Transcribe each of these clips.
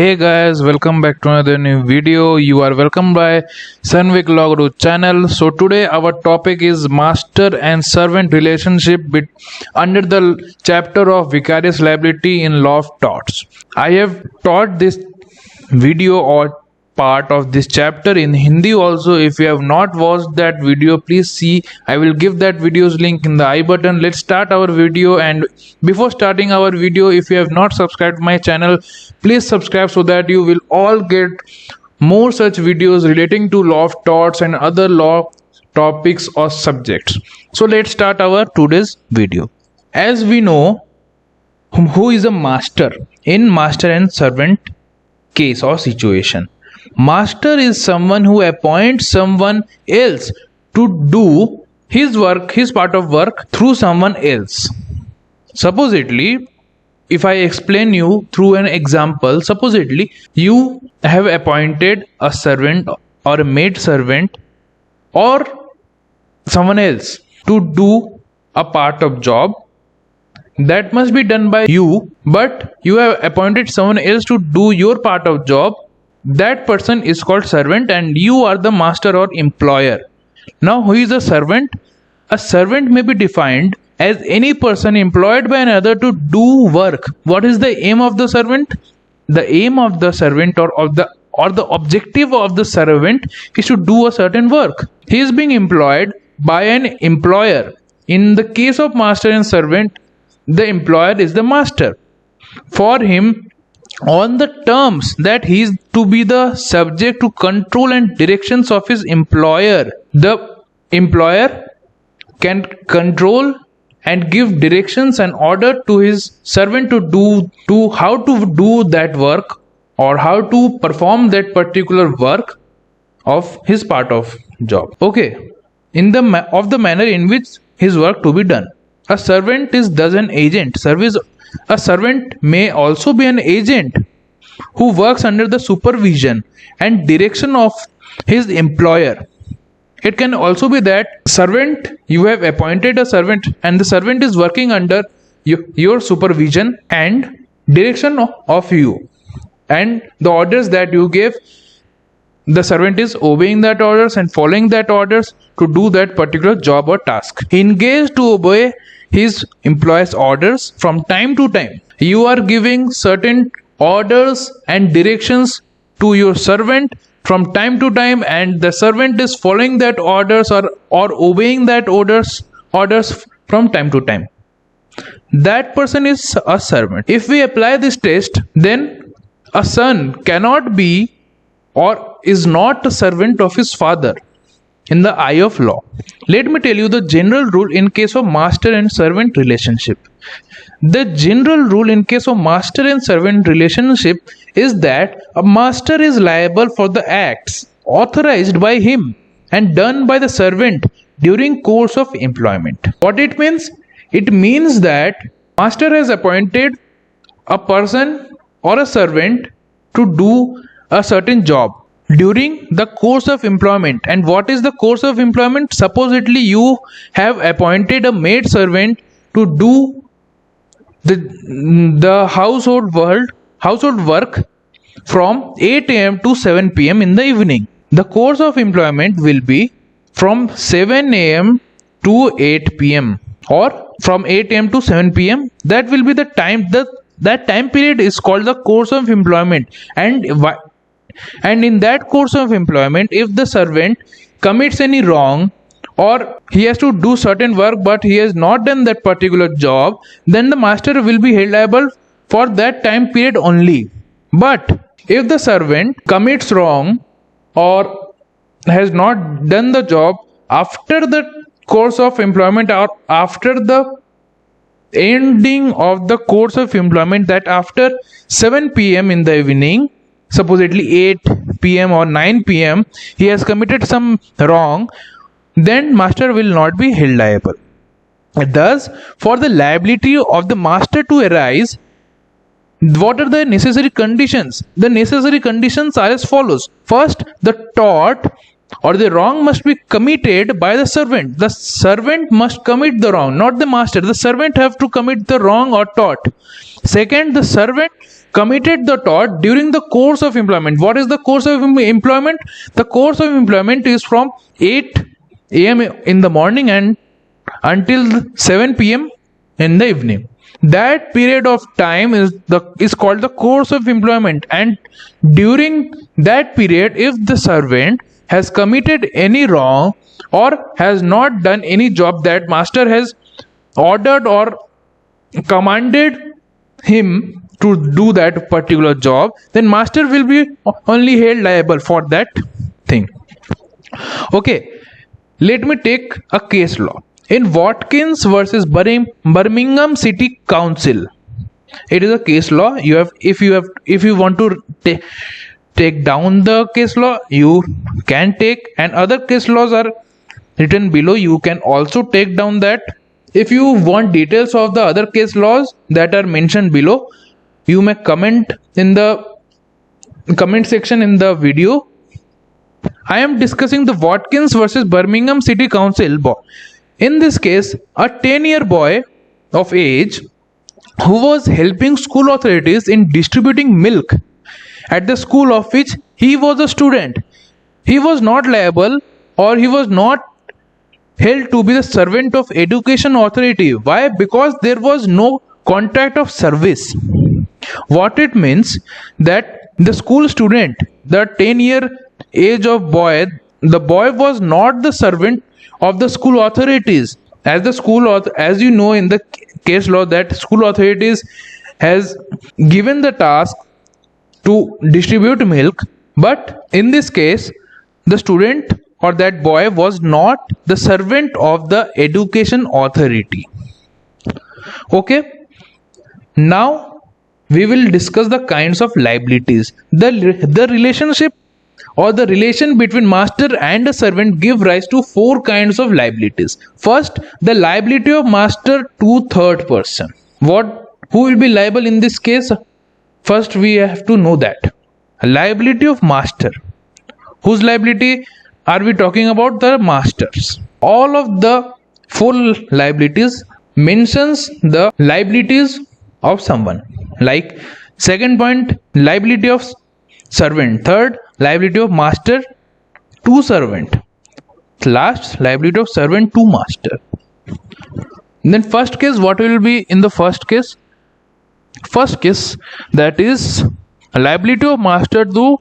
Hey guys, welcome back to another new video. You are welcome by Sanvik Law Guru channel. So today our topic is master and servant relationship under the chapter of vicarious liability in law of torts. I have taught this video or part of this chapter in Hindi also. If you have not watched that video, please see. I will give that video's link in the I button. Let's start our video, and before starting our video, if you have not subscribed my channel, please subscribe so that you will all get more such videos relating to law of torts and other law topics or subjects. So let's start our today's video. As we know, who is a master in master and servant case or situation? Master is someone who appoints someone else to do his work, his part of work through someone else. Supposedly, if I explain you through an example, supposedly you have appointed a servant or a maid servant or someone else to do a part of job that must be done by you, but you have appointed someone else to do your part of job. That person is called servant and you are the master or employer. Now, who is a servant? A servant may be defined as any person employed by another to do work. What is the aim of the servant? The aim of the servant or the objective of the servant is to do a certain work. He is being employed by an employer. In the case of master and servant, the employer is the master. For him, on the terms that he is to be the subject to control and directions of his employer, the employer can control and give directions and order to his servant to how to do that work or how to perform that particular work of his part of job. Okay, in the manner in which his work to be done. A servant is thus an agent. A servant may also be an agent who works under the supervision and direction of his employer. It can also be that servant, you have appointed a servant and the servant is working under your supervision and direction of you, and the orders that you gave, the servant is obeying that orders and following that orders to do that particular job or task. He engaged to obey his employer's orders from time to time. You are giving certain orders and directions to your servant from time to time, and the servant is following that orders or obeying that orders from time to time. That person is a servant. If we apply this test, then a son cannot be or is not a servant of his father in the eye of law. Let me tell you the general rule in case of master and servant relationship. The general rule in case of master and servant relationship is that a master is liable for the acts authorized by him and done by the servant during course of employment. What it means? It means that master has appointed a person or a servant to do a certain job during the course of employment. And what is the course of employment? Supposedly you have appointed a maid servant to do the household work from 8 a.m. to 7 p.m. in the evening. The course of employment will be from 7 a.m. to 8 p.m. or from 8 a.m. to 7 p.m. That will be the time. That time period is called the course of employment. And in that course of employment, if the servant commits any wrong or he has to do certain work but he has not done that particular job, then the master will be held liable for that time period only. But if the servant commits wrong or has not done the job after the course of employment or after the ending of the course of employment, that after 7 p.m. in the evening, supposedly 8 p.m. or 9 p.m. he has committed some wrong, then master will not be held liable. Thus, for the liability of the master to arise, what are the necessary conditions? The necessary conditions are as follows. First, the tort or the wrong must be committed by the servant. The servant must commit the wrong, not the master. The servant have to commit the wrong or tort. Second, the servant committed the tort during the course of employment. What is the course of employment? The course of employment is from 8 a.m. in the morning and until 7 p.m. in the evening. That period of time is called the course of employment, and during that period, if the servant has committed any wrong or has not done any job that master has ordered or commanded him to do that particular job, then master will be only held liable for that thing. Okay, let me take a case law. In Watkins versus Birmingham City Council, it is a case law. If you want to take down the case law, you can take, and other case laws are written below. You can also take down that. If you want details of the other case laws that are mentioned below, you may comment in the comment section in the video. I am discussing the Watkins versus Birmingham City Council. In this case, a 10-year boy of age who was helping school authorities in distributing milk at the school of which he was a student, he was not liable, or he was not held to be the servant of education authority. Why? Because there was no contract of service. What it means, that the school student, the 10-year age of boy, the boy was not the servant of the school authorities. As you know in the case law, that school authorities has given the task to distribute milk, but in this case the student or that boy was not the servant of the education authority. Okay, now we will discuss the kinds of liabilities. The relationship or the relation between master and a servant give rise to 4 kinds of liabilities. First, the liability of master to third person. Who will be liable in this case? First, we have to know that. Liability of master. Whose liability are we talking about? The masters. All of the 4 liabilities mentions the liabilities of someone. Like second point, liability of servant. Third, liability of master to servant. Last, liability of servant to master. Then first case, what will be in the first case? First case, that is liability of master to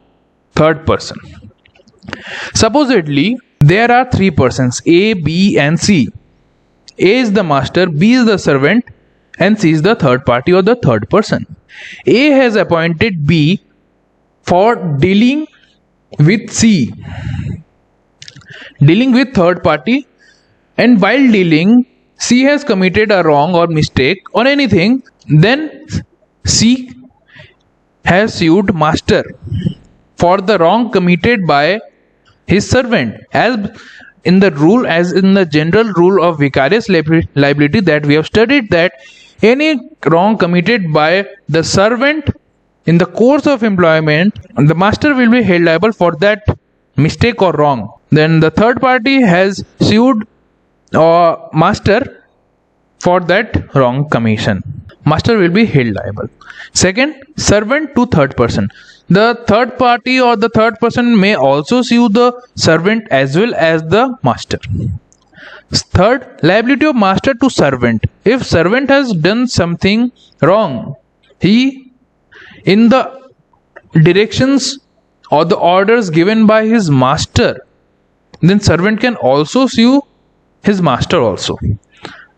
third person. Supposedly there are 3 persons, A, B and C. A is the master, B is the servant and C is the third party or the third person. A has appointed B for dealing with C, dealing with third party, and while dealing, C has committed a wrong or mistake or anything, then C has sued master for the wrong committed by his servant. As in the general rule of vicarious liability that we have studied, that any wrong committed by the servant in the course of employment, the master will be held liable for that mistake or wrong. Then the third party has sued master for that wrong commission. Master will be held liable. Second, servant to third person. The third party or the third person may also sue the servant as well as the master. Third, liability of master to servant. If servant has done something wrong, he, in the directions or the orders given by his master, then servant can also sue his master also,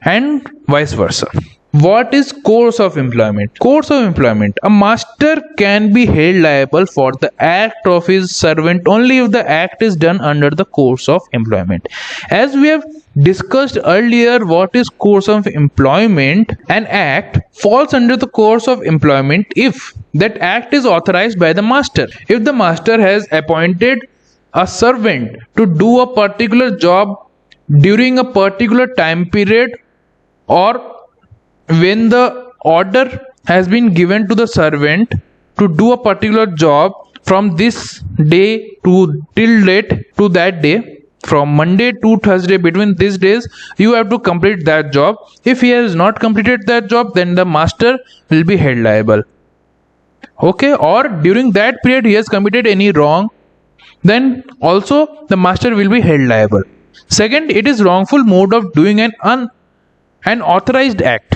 and vice versa. What is course of employment? Course of employment. A master can be held liable for the act of his servant only if the act is done under the course of employment. As we have discussed earlier, what is course of employment? An act falls under the course of employment if that act is authorized by the master. If the master has appointed a servant to do a particular job during a particular time period, or when the order has been given to the servant to do a particular job from this day to till date to that day, from Monday to Thursday, between these days you have to complete that job. If he has not completed that job, then the master will be held liable. Okay, or during that period he has committed any wrong, then also the master will be held liable. Second, it is wrongful mode of doing an unauthorized act.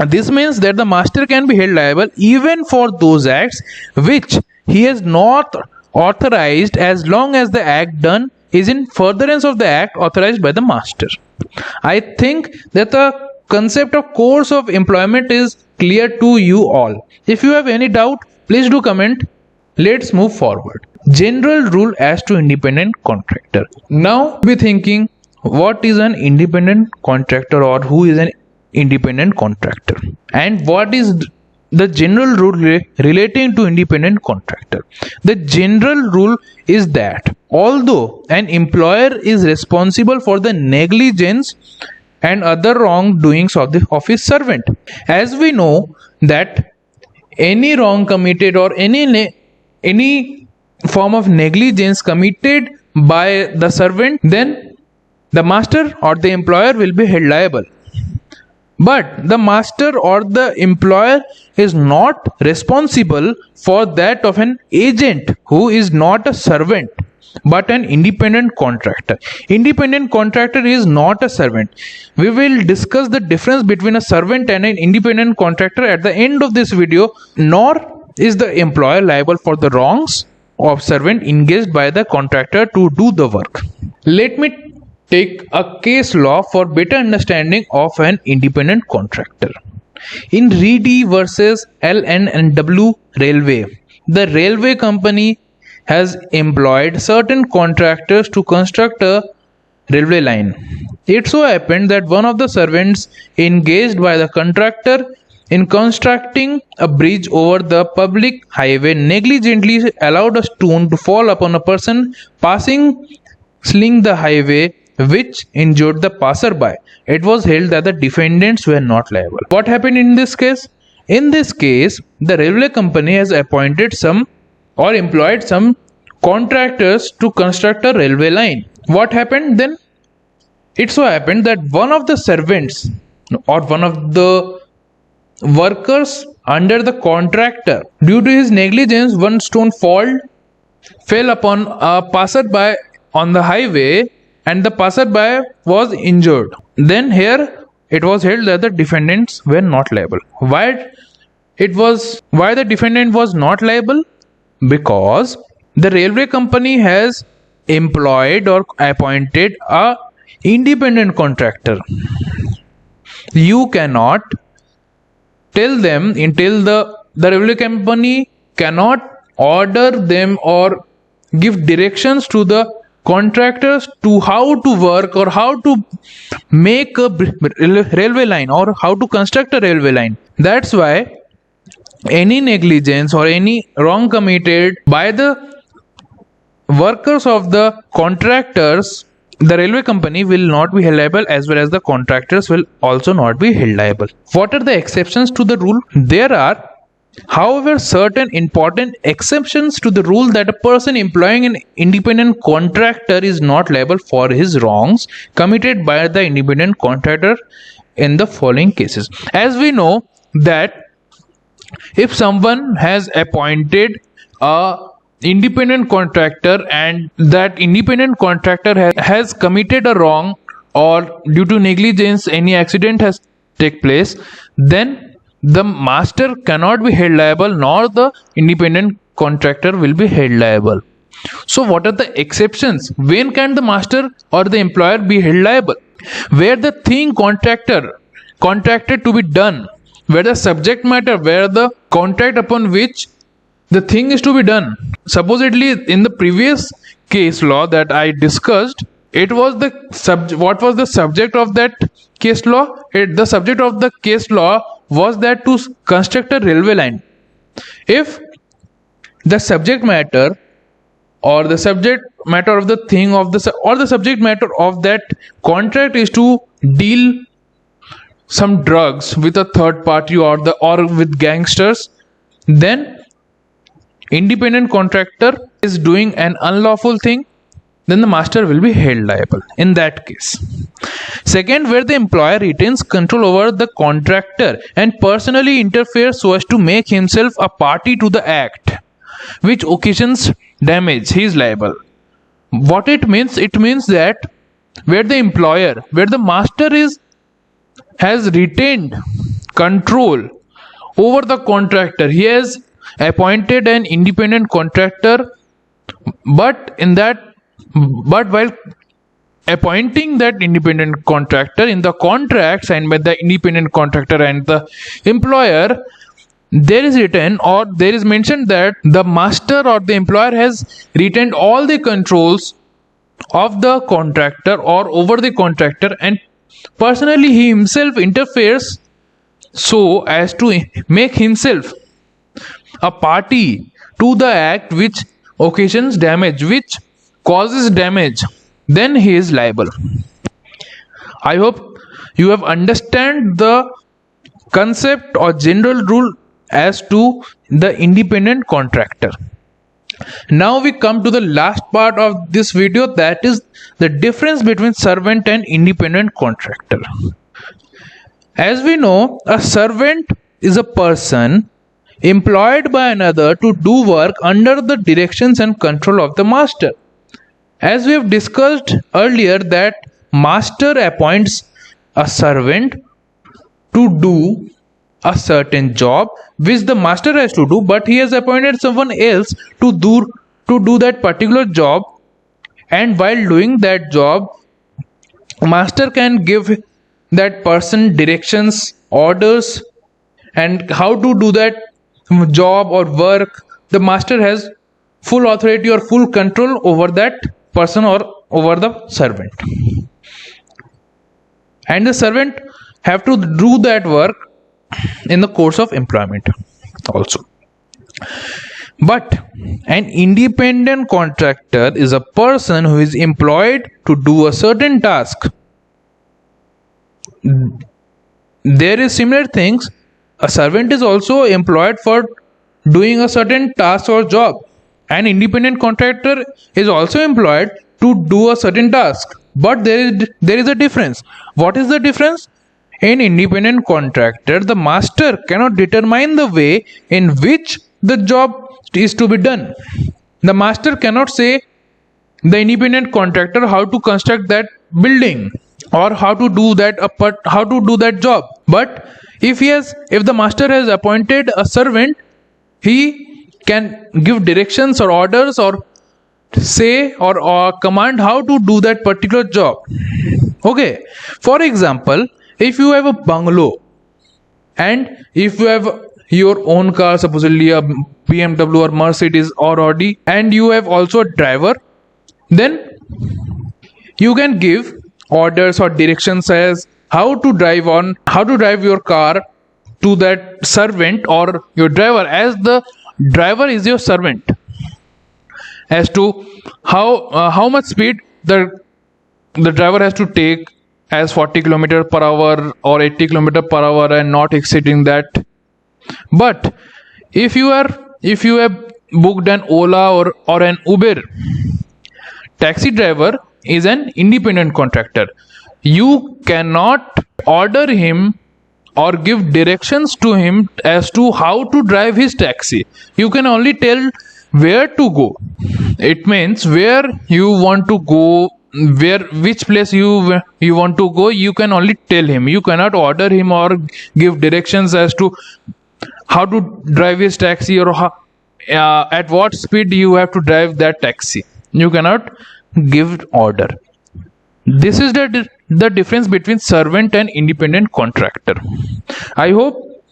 This means that the master can be held liable even for those acts which he has not authorized, as long as the act done is in furtherance of the act authorized by the master. I think that the concept of course of employment is clear to you all. If you have any doubt, please do comment. Let's move forward. General rule as to independent contractor. Now be thinking, what is an independent contractor, or who is an independent contractor, and what is the general rule relating to independent contractor? The general rule is that although an employer is responsible for the negligence and other wrongdoings of his servant, as we know that any wrong committed or any form of negligence committed by the servant, then the master or the employer will be held liable. But the master or the employer is not responsible for that of an agent who is not a servant but an independent contractor. Independent contractor is not a servant. We will discuss the difference between a servant and an independent contractor at the end of this video. Nor is the employer liable for the wrongs of servant engaged by the contractor to do the work. Let me take a case law for better understanding of an independent contractor. In Reedy versus L&W Railway, the railway company has employed certain contractors to construct a railway line. It so happened that one of the servants engaged by the contractor in constructing a bridge over the public highway negligently allowed a stone to fall upon a person passing along the highway, which injured the passerby. It was held that the defendants were not liable. What happened in this case? In this case, the railway company has appointed some or employed some contractors to construct a railway line. What happened then? It so happened that one of the servants or one of the workers under the contractor, due to his negligence, one stone fell upon a passerby on the highway, and the passerby was injured. Then here it was held that the defendants were not liable. Why the defendant was not liable? Because the railway company has employed or appointed a independent contractor. You cannot tell them until the railway company cannot order them or give directions to the contractors to how to work or how to make a railway line or how to construct a railway line. That's why any negligence or any wrong committed by the workers of the contractors, the railway company will not be held liable, as well as the contractors will also not be held liable. What are the exceptions to the rule? There are, however, certain important exceptions to the rule that a person employing an independent contractor is not liable for his wrongs committed by the independent contractor in the following cases. As we know that if someone has appointed a independent contractor and that independent contractor has committed a wrong, or due to negligence any accident has taken place, then the master cannot be held liable, nor the independent contractor will be held liable. So what are the exceptions? When can the master or the employer be held liable? Where the thing contracted to be done, where the subject matter, where the contract upon which the thing is to be done. Supposedly in the previous case law that I discussed, it was what was the subject of that case law? The subject of the case law was that to construct a railway line. If the subject matter or the subject matter of the thing or the subject matter of that contract is to deal some drugs with a third party or with gangsters, then independent contractor is doing an unlawful thing, then the master will be held liable in that case. Second, where the employer retains control over the contractor and personally interferes so as to make himself a party to the act which occasions damage, he is liable. What it means? It means that where the employer, where the master has retained control over the contractor, he has appointed an independent contractor, but while appointing that independent contractor, in the contract signed by the independent contractor and the employer, there is written or there is mentioned that the master or the employer has retained all the controls of the contractor or over the contractor, and personally he himself interferes so as to make himself a party to the act which occasions damage, which causes damage, then he is liable. I hope you have understand the concept or general rule as to the independent contractor. Now we come to the last part of this video, that is the difference between servant and independent contractor. As we know, a servant is a person employed by another to do work under the directions and control of the master. As we have discussed earlier, that master appoints a servant to do a certain job which the master has to do, but he has appointed someone else to do that particular job, and while doing that job, master can give that person directions, orders, and how to do that job or work. The master has full authority or full control over that person or over the servant, and the servant have to do that work in the course of employment also. But an independent contractor is a person who is employed to do a certain task. There is similar things. A servant is also employed for doing a certain task or job. An independent contractor is also employed to do a certain task. But there is a difference. What is the difference? In independent contractor, the master cannot determine the way in which the job is to be done. The master cannot say the independent contractor how to construct that building or how to do that job. But if the master has appointed a servant, he can give directions or orders or say or command how to do that particular job. Okay, for example, if you have a bungalow and if you have your own car, supposedly a BMW or Mercedes or Audi, and you have also a driver, then you can give orders or directions as how to drive your car to that servant or your driver, as the driver is your servant, as to how much speed the driver has to take, as 40 km per hour or 80 km per hour and not exceeding that. But if you have booked an Ola or an Uber, taxi driver is an independent contractor. You cannot order him or give directions to him as to how to drive his taxi. You can only tell where to go. It means where you want to go, which place you want to go, you can only tell him. You cannot order him or give directions as to how to drive his taxi or at what speed you have to drive that taxi. You cannot give order. This is the difference between servant and independent contractor. I hope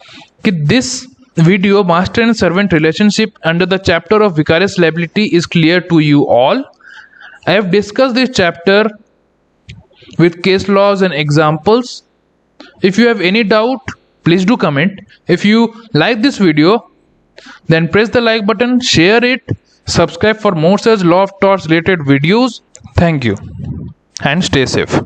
that this video, master and servant relationship under the chapter of vicarious liability, is clear to you all. I have discussed this chapter with case laws and examples. If you have any doubt, please do comment. If you like this video, then press the like button, share it, subscribe for more such law of torts related videos. Thank you and stay safe.